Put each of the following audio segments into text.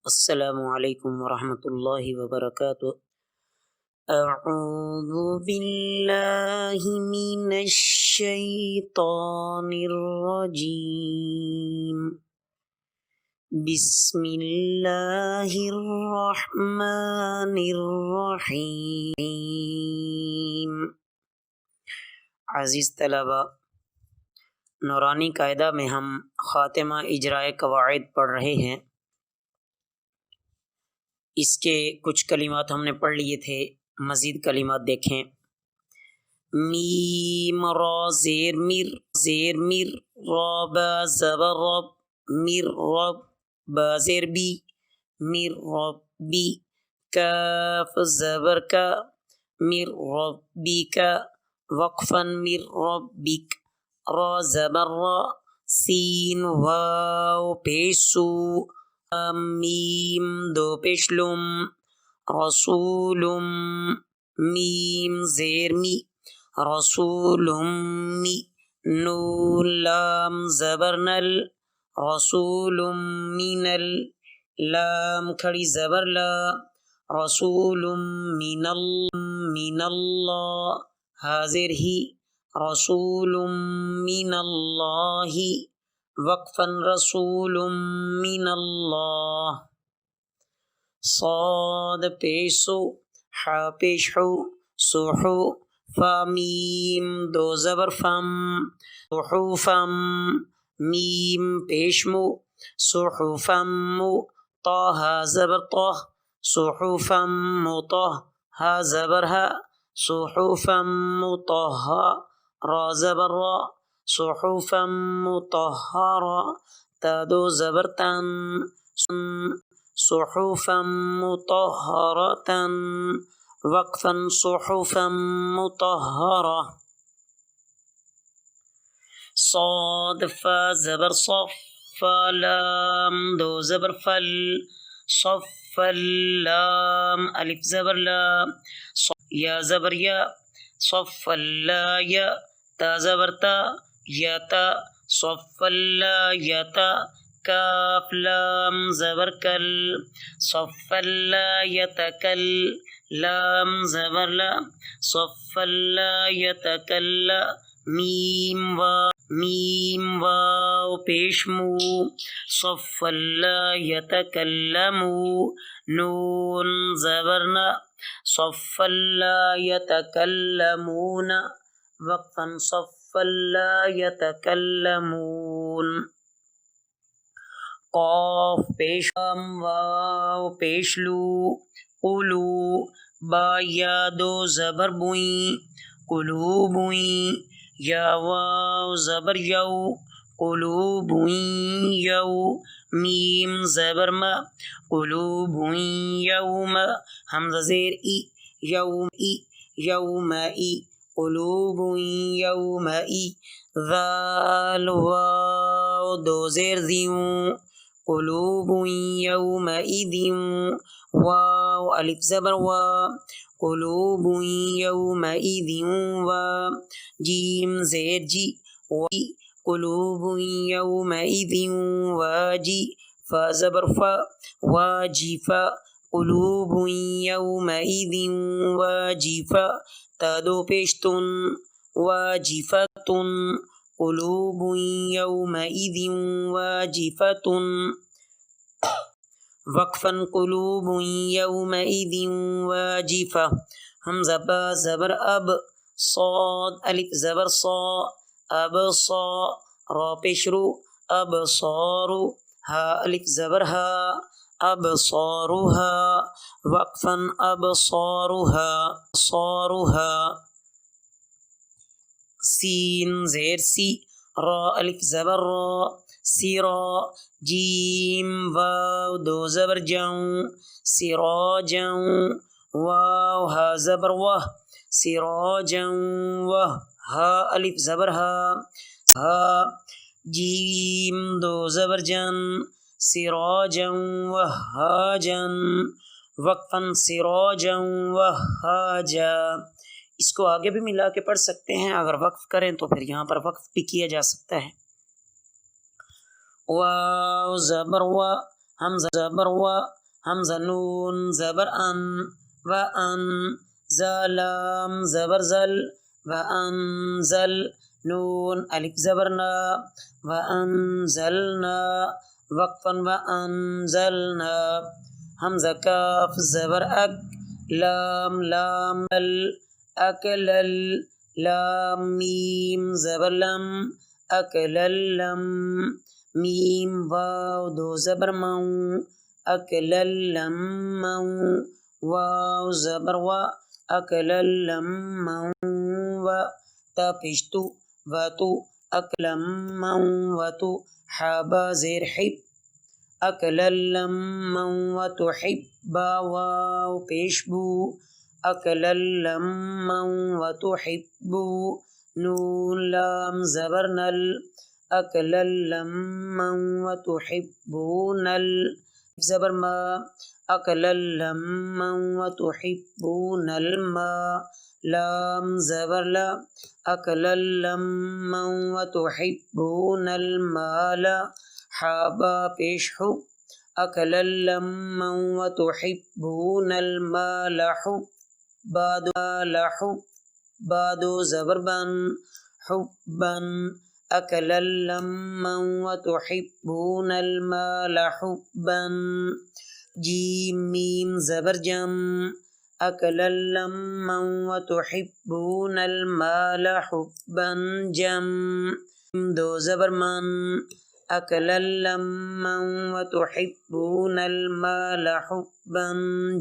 السلام علیکم ورحمۃ اللہ وبرکاتہ۔ اعوذ باللہ من الشیطان الرجیم، بسم اللہ الرحمن الرحیم۔ عزیز طلبہ، نورانی قاعدہ میں ہم خاتمہ اجرائے قواعد پڑھ رہے ہیں۔ اس کے کچھ کلمات ہم نے پڑھ لیے تھے، مزید کلمات دیکھیں۔ میم را زیر میر، زیر میر، را با زبر رب، میر رب، با زیر بی، میر رب بی، کاف زبر کا، میر ربی کا، وقفا میر ربک، را زبر را، سین واو پیسو، میم دو پیشلم، رسولم، میم زیر می، رسولم می، نون لام زبر نل، رسولم من ال، لام کھڑی زبر لا، رسولم من اللہ، حاضر ہی، رسولم من اللہ، وقفا رسول من اللہ، صاد پیسو، حا پیشحو، سوحو، فامیم دو زبر فم، صحوفم، میم پیشمو، صحوفم، طه زبر طه، صحوفم طه، ہا زبر ہا، صحوفم طه، را زبر را، صحفا مطہرہ، تا دو زبر تن، صحفا مطہرۃ، وقفا صحفا مطہرہ، صاد فا زبر صف، فا لام دو زبر فل، صف اللام الف زبر لا، یا زبر یا، صف لا یا، تا زبر تا، یا تا، صف لا یا تا، کاف لام زبر کل، صف لا یتکل، لام زبر لا، صف لا یتکل، میم واو پیشمو، صف لا یتکلمو، نون زبرنا، صف لا یتکلمون، وقفا صف لا یتکلمون، قاف پیشم، واو پیشلو، قلو، با یا دو زبر بوئیں، قلوبوئیں، یا واو زبر یو، قلوبوئیں یو، میم زبر ما، قلوبوئیں یوم، حمزہ زیر ای، یوم ای، یوم ای، قلوب یومئی، ذال واو دو زیر دیوں، قلوب یومئذ، واو الف زبر وا، قلوب یومئذ وا، جیم زیر جی، قلوب یومئذ واجی، فا زبر فا، واجفا، قلوب یومئذ واجفا، تا دو پیشتن، واجفتن، قلوب یومئذ واجفت، وقفا قلوب یومئذ واجفہ، حمزہ با زبر اب، صاد الف زبر صا، اب صا، را پیشرو، اب صارو، ہا الف زبر ہا، اب صاروہا، وقفا اب صاروہا، صاروہا، سین زیر سی، را الف زبر را، سیرا، جیم واو دو زبر جاؤں، سراجاؤں، واو ہا زبر وہ، سراجاؤں وہ، ہا الف زبر ہا، ہا، جیم دو زبر جن، سراجاؤں وہاجن، وقفا سراجاؤں وہاجا۔ اس کو آگے بھی ملا کے پڑھ سکتے ہیں، اگر وقف کریں تو پھر یہاں پر وقف بھی کیا جا سکتا ہے۔ واو زبر وا، حمزہ زبر و، حمزہ نون زبر ان و ان، زلام زبر زل و انزل، نون الف زبر نا و انزلنا، وقفا و انزلنا، حمزہ کاف زبر اک، لام لام ال، اکلل، لام میم زبر لم، اکللم، میم واو دو زبر مو، اکللم مو، واو زبر و، اکللم مو و، تا پیشتو و تو، اکلم مو و تو، حابا زیر حب، اکللم مو و تحب، واو پیشبو، اکللم مو و تحب، نون لام زبر نل، اکللم مو و تحبون ال، زبر ما، اکللم مو و تحبون الماء، لام زبر لا، اکللم مو و تحبون المال، حابا پیش حو، اکللم مو و تحبون المال حباد، بادو زبر بن، حبا، اکللم مو و تحبون المال حبا، جیم میم زبر جم، اکللم مو و تحبون المال حبا جم، دو زبر من، اکللم مو و تحبون المال حبا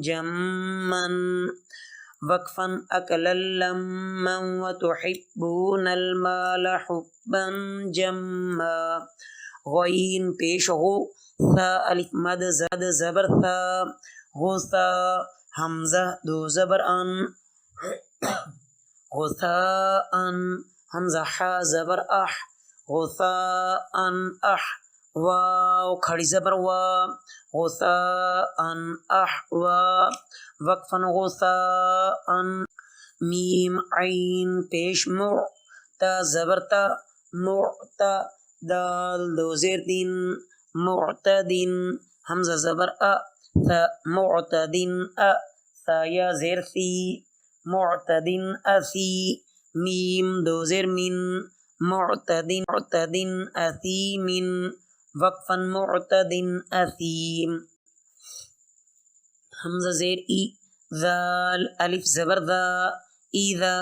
جما، وقفا، اکللم مو و تحبون المال حبا جما، غین پیش غو، ثا الف مد زد زبر ثا، غثا، حمزہ دو زبر ان، غثاء، حمزہ حا زبر اح، غثاء اح، واو کھڑی زبر وا، غثاء احوا، وقفا غثاء، میم عین پیش مع، تا زبر تا، معتا، دال دو زیر دن، معتدن، حمزہ زبر ا، تا معتدن ا، تا یا زیر ثی، معتدن اثی، میم دو زیر من، معتدن اثیم، وقفا معتدن اثیم، حمزہ زیر ای، ذال الف زبر ذا، اذا،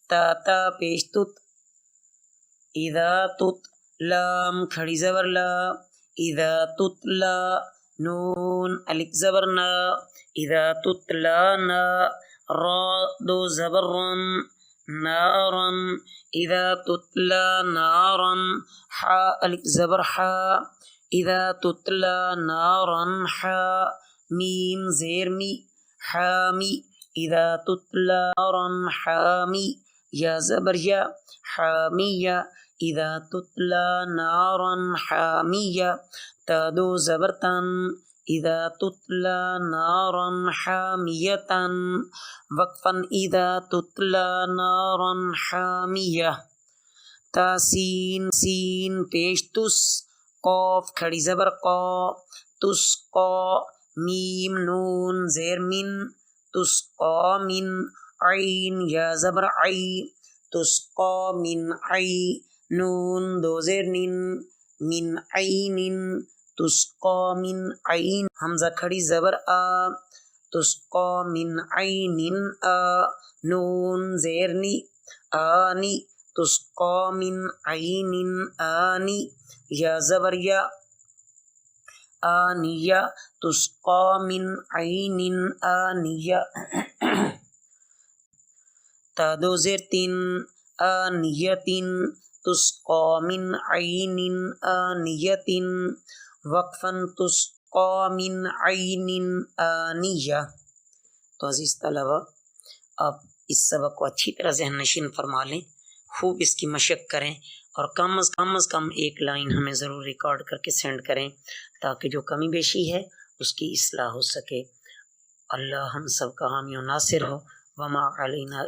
تا پیش تت، اذا تت، لام کھڑی زبر لا، اذا تتلا، نون الف زبر نا، اذا تتلا نا، را دو زبر رن، نارا، اذا تتلا نارا، حا الف زبر حا، اذا تتلا نارا حا، میم زیر می، حامی، اذا تتلا نارا حامی، یا زبر یا، حامیہ، اذا تتلا نارا حامیہ، تا دو زبر تن، اذا تتلا نارا حامیۃ، وقفا اذا تتلا نارا حامیہ، تا سین پیش تس، قاف کھڑی زبر قا، تسقا، میم نون زیر من، تسقا من، عین یا زبر عی، تسقا من عی، نون دو زیر نن، من عین، تسقا من عین، حمزہ کھڑی زبر آ، تسقا من عین آ، نون زیر نی، آنی، تسقا من عین آنی، یا زبر یا، آنیہ، تسقا من عین آنیہ، تا دو زیر تین، آنیۃ، تسقا من عین آنیۃ، وقفا تسقا من عین آنیہ۔ تو عزیز طلبہ، آپ اس سبق کو اچھی طرح ذہن نشین فرما لیں، خوب اس کی مشق کریں، اور کم از کم ایک لائن ہمیں ضرور ریکارڈ کر کے سینڈ کریں تاکہ جو کمی بیشی ہے اس کی اصلاح ہو سکے۔ اللہ ہم سب کا حامی و ناصر ہو، وما علینا